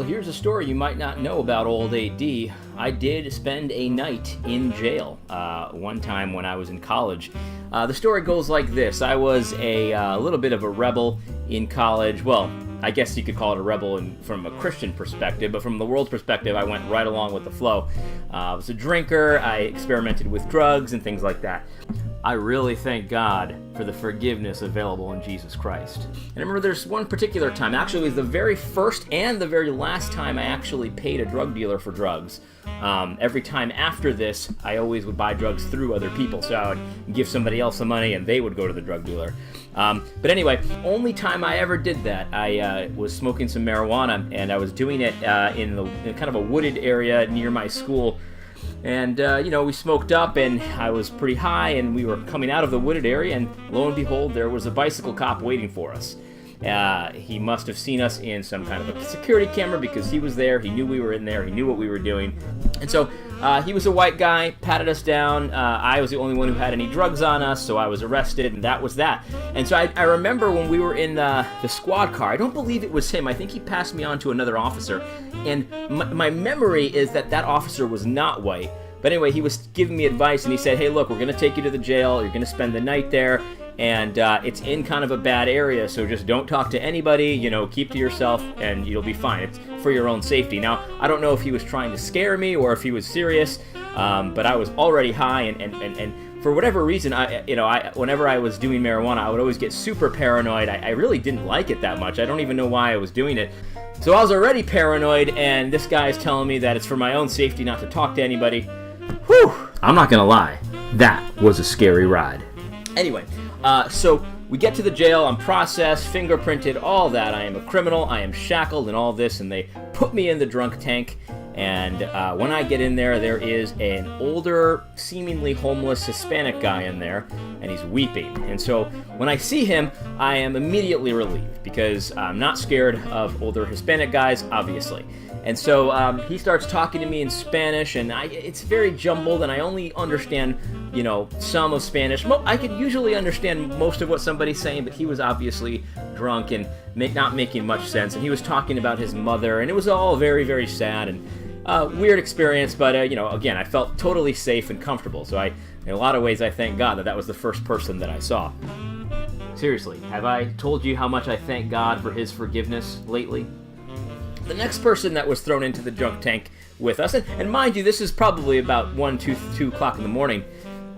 here's a story you might not know about old AD. I did spend a night in jail one time when I was in college. The story goes like this. I was a little bit of a rebel in college. Well, I guess you could call it a rebel from a Christian perspective, but from the world's perspective, I went right along with the flow. I was a drinker, I experimented with drugs and things like that. I really thank God for the forgiveness available in Jesus Christ. And I remember there's one particular time, actually it was the very first and the very last time I actually paid a drug dealer for drugs. Every time after this, I always would buy drugs through other people, so I would give somebody else the money and they would go to the drug dealer. But anyway, only time I ever did that, I was smoking some marijuana, and I was doing it in kind of a wooded area near my school. And, we smoked up, and I was pretty high, and we were coming out of the wooded area, and lo and behold, there was a bicycle cop waiting for us. He must have seen us in some kind of a security camera because he was there, he knew we were in there, he knew what we were doing. And so he was a white guy, patted us down. I was the only one who had any drugs on us, so I was arrested, and that was that. And so I remember when we were in the squad car, I don't believe it was him, I think he passed me on to another officer, and my memory is that officer was not white. But anyway, he was giving me advice, and he said, hey, look, we're going to take you to the jail, you're going to spend the night there, and it's in kind of a bad area, so just don't talk to anybody, keep to yourself, and you'll be fine. It's for your own safety. Now, I don't know if he was trying to scare me or if he was serious, but I was already high, and for whatever reason, whenever I was doing marijuana, I would always get super paranoid. I really didn't like it that much. I don't even know why I was doing it. So I was already paranoid, and this guy is telling me that it's for my own safety not to talk to anybody. Whew! I'm not gonna lie, that was a scary ride. Anyway, so we get to the jail, I'm processed, fingerprinted, all that. I am a criminal, I am shackled and all this, and they put me in the drunk tank. And when I get in there, there is an older, seemingly homeless Hispanic guy in there, and he's weeping. And so when I see him, I am immediately relieved, because I'm not scared of older Hispanic guys, obviously. And so he starts talking to me in Spanish, and it's very jumbled, and I only understand, some of Spanish. I could usually understand most of what somebody's saying, but he was obviously drunk and not making much sense. And he was talking about his mother, and it was all very, very sad and weird experience. But, again, I felt totally safe and comfortable. So in a lot of ways, I thank God that was the first person that I saw. Seriously, have I told you how much I thank God for his forgiveness lately? The next person that was thrown into the drunk tank with us, and mind you, this is probably about 2 o'clock in the morning.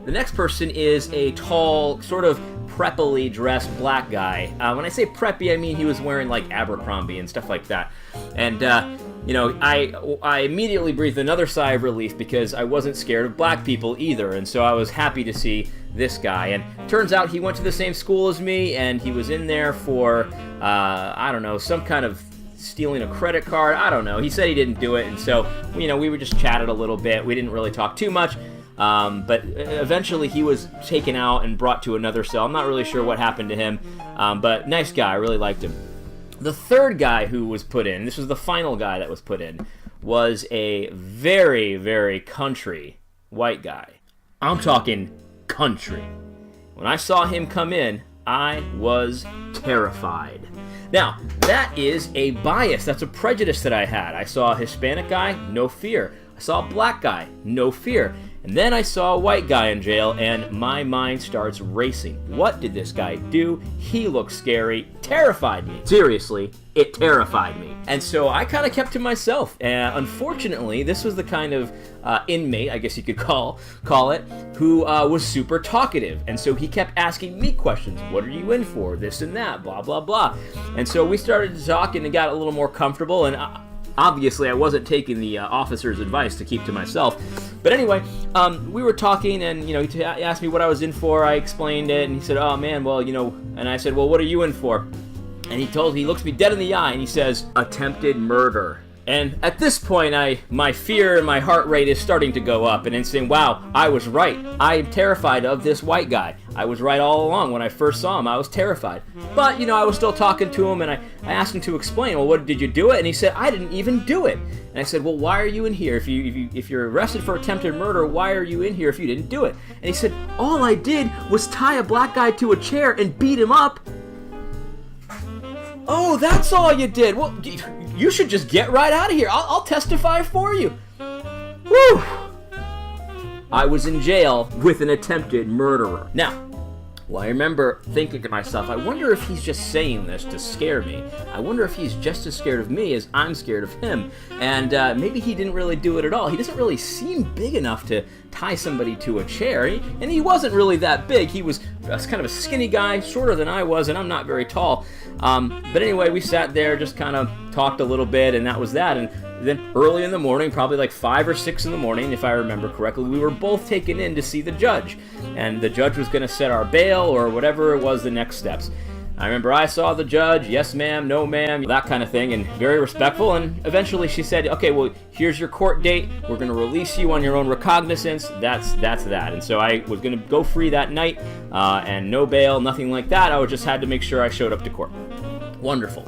The next person is a tall, sort of preppily dressed black guy. When I say preppy, I mean he was wearing like Abercrombie and stuff like that. And, I immediately breathed another sigh of relief because I wasn't scared of black people either. And so I was happy to see this guy. And turns out he went to the same school as me, and he was in there for, some kind of stealing a credit card. I don't know. He said he didn't do it, and so, we were just chatted a little bit. We didn't really talk too much, but eventually he was taken out and brought to another cell. I'm not really sure what happened to him, but nice guy. I really liked him. The third guy who was put in, this was the final guy that was put in, was a very, very country white guy. I'm talking country. When I saw him come in, I was terrified. Now, that is a bias. That's a prejudice that I had. I saw a Hispanic guy, no fear. I saw a black guy, no fear. And then I saw a white guy in jail, and my mind starts racing. What did this guy do? He looked scary, terrified me. Seriously, it terrified me. And so I kind of kept to myself. Unfortunately, this was the kind of inmate, I guess you could call it, who was super talkative. And so he kept asking me questions. What are you in for? This and that, blah, blah, blah. And so we started to talk and it got a little more comfortable, and obviously I wasn't taking the officer's advice to keep to myself. But anyway, we were talking, and he asked me what I was in for. I explained it, and he said, oh man, well, and I said, well, what are you in for? And he looks me dead in the eye, and he says, attempted murder. And at this point, my fear and my heart rate is starting to go up, and I'm saying, wow, I was right. I am terrified of this white guy. I was right all along. When I first saw him, I was terrified. But, I was still talking to him, and I asked him to explain, well, what did you do it? And he said, I didn't even do it. And I said, well, why are you in here? If you're arrested for attempted murder, why are you in here if you didn't do it? And he said, all I did was tie a black guy to a chair and beat him up. Oh, that's all you did. Well, You should just get right out of here. I'll testify for you. Whew. I was in jail with an attempted murderer. Now, well, I remember thinking to myself, I wonder if he's just saying this to scare me. I wonder if he's just as scared of me as I'm scared of him. And maybe he didn't really do it at all. He doesn't really seem big enough to tie somebody to a chair. And he wasn't really that big. He was kind of a skinny guy, shorter than I was, and I'm not very tall. But anyway, we sat there, just kind of talked a little bit, and that was that. And then early in the morning, probably like 5 or 6 in the morning, if I remember correctly, we were both taken in to see the judge. And the judge was going to set our bail or whatever it was, the next steps. I remember I saw the judge, yes ma'am, no ma'am, that kind of thing, and very respectful. And eventually she said, okay, well, here's your court date. We're going to release you on your own recognizance. That's that. And so I was going to go free that night, and no bail, nothing like that. I just had to make sure I showed up to court. Wonderful.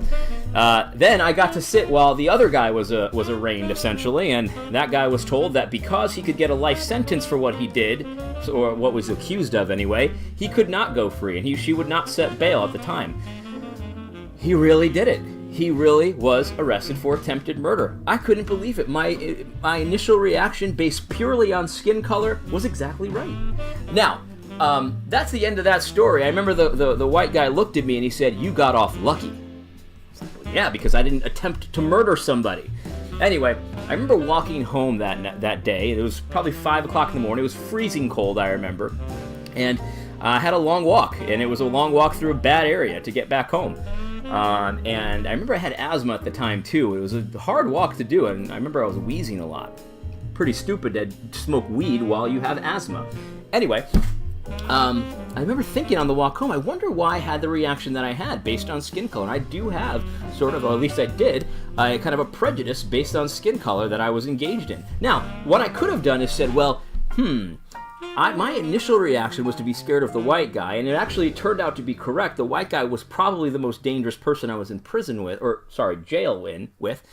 Then I got to sit while the other guy was arraigned, essentially, and that guy was told that because he could get a life sentence for what he did, or what was accused of anyway, he could not go free, and she would not set bail at the time. He really did it. He really was arrested for attempted murder. I couldn't believe it. My initial reaction, based purely on skin color, was exactly right. Now, that's the end of that story. I remember the white guy looked at me and he said, "You got off lucky." Yeah, because I didn't attempt to murder somebody. Anyway, I remember walking home that day. It was probably 5 o'clock in the morning. It was freezing cold, I remember. And I had a long walk, and it was a long walk through a bad area to get back home. And I remember I had asthma at the time, too. It was a hard walk to do, and I remember I was wheezing a lot. Pretty stupid to smoke weed while you have asthma. Anyway, I remember thinking on the walk home, I wonder why I had the reaction that I had based on skin color. And I do have sort of, or at least I did, a kind of a prejudice based on skin color that I was engaged in. Now, what I could have done is said, well, my initial reaction was to be scared of the white guy, and it actually turned out to be correct. The white guy was probably the most dangerous person I was in prison with, jail with.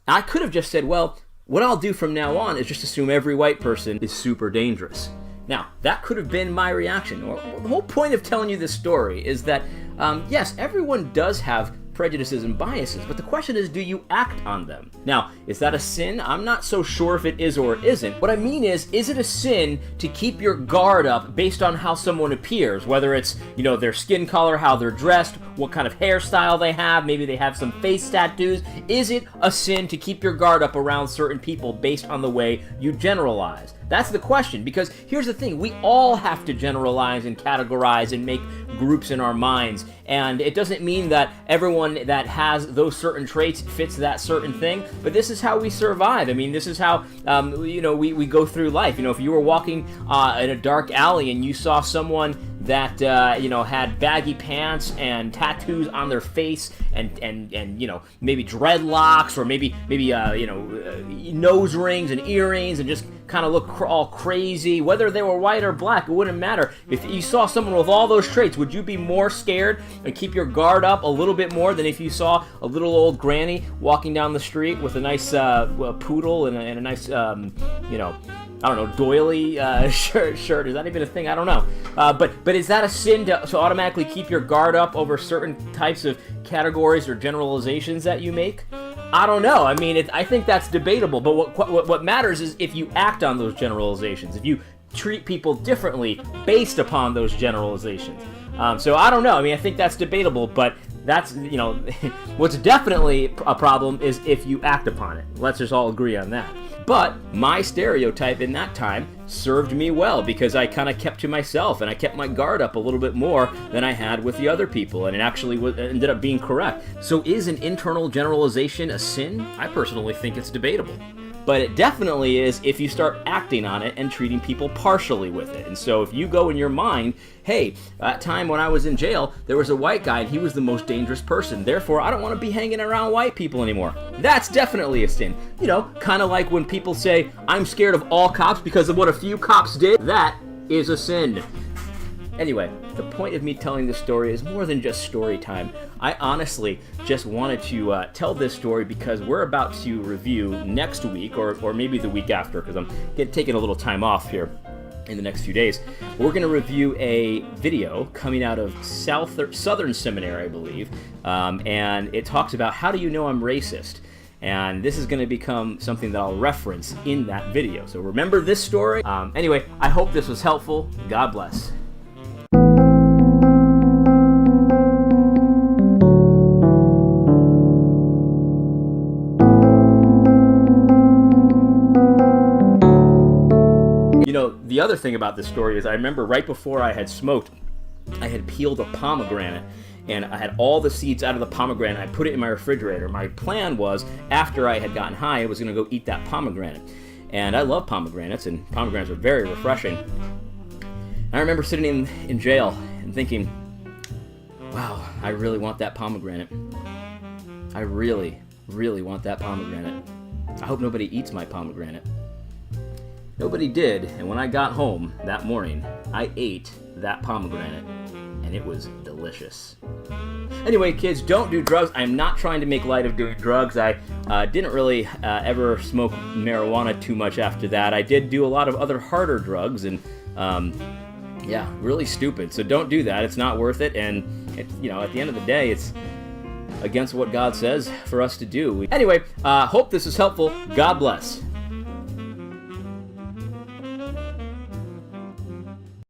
I could have just said, well, what I'll do from now on is just assume every white person is super dangerous. Now, that could have been my reaction. The whole point of telling you this story is that, yes, everyone does have prejudices and biases, but the question is, do you act on them? Now, is that a sin? I'm not so sure if it is or isn't. What I mean is it a sin to keep your guard up based on how someone appears, whether it's, their skin color, how they're dressed, what kind of hairstyle they have, maybe they have some face tattoos? Is it a sin to keep your guard up around certain people based on the way you generalize? That's the question, because here's the thing, we all have to generalize and categorize and make groups in our minds, and it doesn't mean that everyone that has those certain traits fits that certain thing, but this is how we survive. I mean, this is how, we go through life. If you were walking in a dark alley and you saw someone that had baggy pants and tattoos on their face and maybe dreadlocks or maybe nose rings and earrings and just kind of look all crazy, whether they were white or black, it wouldn't matter. If you saw someone with all those traits, would you be more scared and keep your guard up a little bit more than if you saw a little old granny walking down the street with a nice poodle and a nice doily shirt? Is that even a thing? I don't know. But is that a sin to automatically keep your guard up over certain types of categories or generalizations that you make? I don't know. I mean, I think that's debatable. But what matters is if you act on those generalizations, if you treat people differently based upon those generalizations. So I don't know. I mean, I think that's debatable, but that's, what's definitely a problem is if you act upon it. Let's just all agree on that. But my stereotype in that time served me well because I kind of kept to myself and I kept my guard up a little bit more than I had with the other people, and it actually ended up being correct. So is an internal generalization a sin? I personally think it's debatable. But it definitely is if you start acting on it and treating people partially with it. And so if you go in your mind, hey, that time when I was in jail, there was a white guy and he was the most dangerous person. Therefore, I don't want to be hanging around white people anymore. That's definitely a sin. Kind of like when people say, I'm scared of all cops because of what a few cops did. That is a sin. Anyway, the point of me telling this story is more than just story time. I honestly just wanted to tell this story because we're about to review next week, or maybe the week after, because I'm taking a little time off here in the next few days. We're going to review a video coming out of Southern Seminary, I believe, and it talks about how do you know I'm racist? And this is going to become something that I'll reference in that video. So remember this story. Anyway, I hope this was helpful. God bless. You know, the other thing about this story is I remember right before I had smoked, I had peeled a pomegranate, and I had all the seeds out of the pomegranate. I put it in my refrigerator. My plan was, after I had gotten high, I was going to go eat that pomegranate. And I love pomegranates, and pomegranates are very refreshing. I remember sitting in jail and thinking, wow, I really want that pomegranate. I really, really want that pomegranate. I hope nobody eats my pomegranate. Nobody did, and when I got home that morning, I ate that pomegranate, and it was delicious. Anyway, kids, don't do drugs. I'm not trying to make light of doing drugs. I didn't really ever smoke marijuana too much after that. I did do a lot of other harder drugs, and yeah, really stupid. So don't do that. It's not worth it, and you know, at the end of the day, it's against what God says for us to do. Anyway, hope this is helpful. God bless.